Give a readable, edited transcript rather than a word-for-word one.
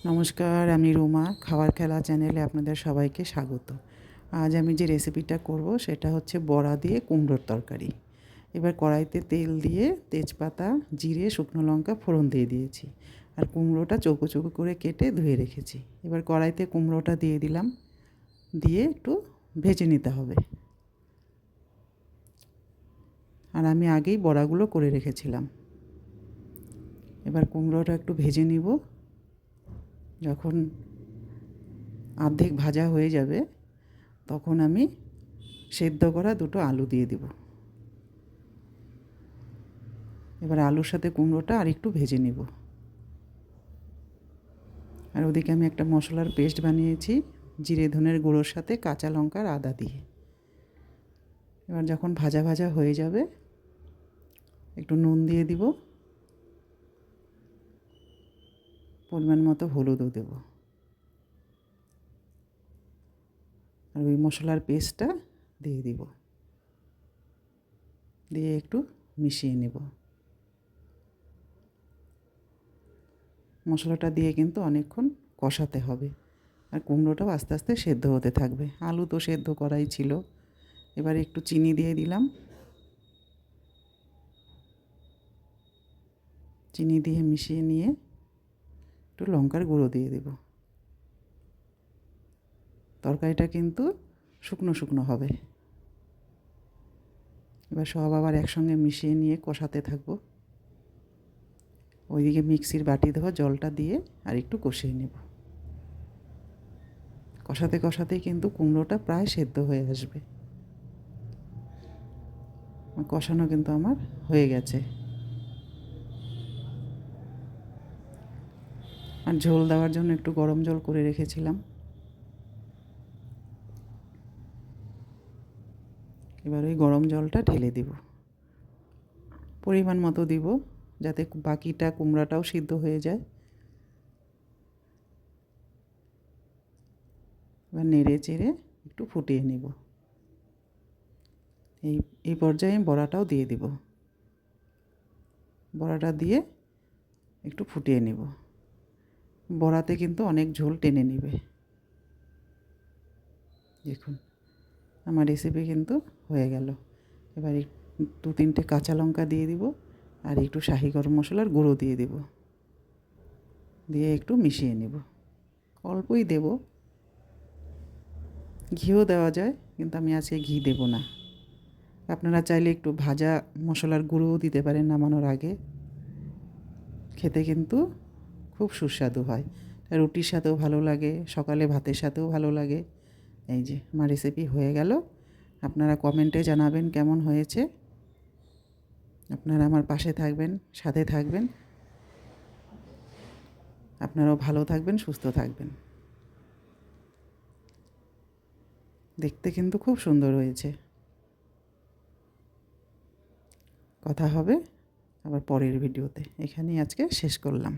নমস্কার, আমি রুমা। খাবার খেলা চ্যানেলে আপনাদের সবাইকে স্বাগত। আজ আমি যে রেসিপিটা করব সেটা হচ্ছে বড়া দিয়ে কুমড়োর তরকারি। এবার কড়াইতে তেল দিয়ে তেজপাতা, জিরে, শুকনো লঙ্কা ফোড়ন দিয়ে দিয়েছি। আর কুমড়োটা চৌকো চৌকো করে কেটে ধুয়ে রেখেছি। এবার কড়াইতে কুমড়োটা দিয়ে দিলাম, দিয়ে একটু ভেজে নিতে হবে। আর আমি আগেই বড়াগুলো করে রেখেছিলাম। এবার কুমড়োটা একটু ভেজে নিব। যখন অর্ধেক ভাজা হয়ে যাবে তখন আমি সেদ্ধ করা দুটো আলু দিয়ে দেব। এবার আলুর সাথে কুমড়োটা আর একটু ভেজে নেব। আর ওদিকে আমি একটা মশলার পেস্ট বানিয়েছি জিরে ধনের গুঁড়োর সাথে কাঁচা লঙ্কা আর আদা দিয়ে। এবার যখন ভাজা ভাজা হয়ে যাবে একটু নুন দিয়ে দিব, পরিমাণ মতো হলুদও দেব। আর ওই মশলার পেস্টটা দিয়ে দিব, দিয়ে একটু মিশিয়ে নেব। মশলাটা দিয়ে কিন্তু অনেকক্ষণ কষাতে হবে। আর কুমড়োটাও আস্তে আস্তে সেদ্ধ হতে থাকবে। আলু তো সেদ্ধ করাই ছিল। এবার একটু চিনি দিয়ে দিলাম। চিনি দিয়ে মিশিয়ে নিয়ে একটু লঙ্কার গুঁড়ো দিয়ে দেব। তরকারিটা কিন্তু শুকনো শুকনো হবে। এবার সব আবার একসঙ্গে মিশিয়ে নিয়ে কষাতে থাকবো। ওইদিকে মিক্সির বাটি দেওয়া জলটা দিয়ে আর একটু কষিয়ে নেব। কষাতে কষাতেই কিন্তু কুমড়োটা প্রায় সেদ্ধ হয়ে আসবে। কষানো কিন্তু আমার হয়ে গেছে। আর ঝোল দেওয়ার জন্য একটু গরম জল করে রেখেছিলাম। এবার ওই গরম জলটা ঢেলে দিব, পরিমাণ মতো দিব, যাতে বাকিটা কুমড়াটাও সিদ্ধ হয়ে যায়। এবার নেড়ে চেড়ে একটু ফুটিয়ে নেব। এই পর্যায়ে বড়াটাও দিয়ে দিব। বড়াটা দিয়ে একটু ফুটিয়ে নেব। বড়াতে কিন্তু অনেক ঝোল টেনে নেবে। দেখুন আমার রেসিপি কিন্তু হয়ে গেল। এবার 2-3টে কাঁচা লঙ্কা দিয়ে দিব আর একটু শাহি গরম মশলার গুঁড়ো দিয়ে দেব, দিয়ে একটু মিশিয়ে নেব। অল্পই দেব, ঘিও দেওয়া যায় কিন্তু আমি আজকে ঘি দেব না। আপনারা চাইলে একটু ভাজা মশলার গুঁড়োও দিতে পারেন নামানোর আগে। খেতে কিন্তু খুব সুস্বাদু হয়। রুটির সাথেও ভালো লাগে, সকালে ভাতের সাথেও ভালো লাগে। এই যে আমার রেসিপি হয়ে গেল। আপনারা কমেন্টে জানাবেন কেমন হয়েছে। আপনারা আমার পাশে থাকবেন, সাথে থাকবেন। আপনারাও ভালো থাকবেন, সুস্থ থাকবেন। দেখতে কিন্তু খুব সুন্দর হয়েছে। কথা হবে আবার পরের ভিডিওতে। এখানেই আজকে শেষ করলাম।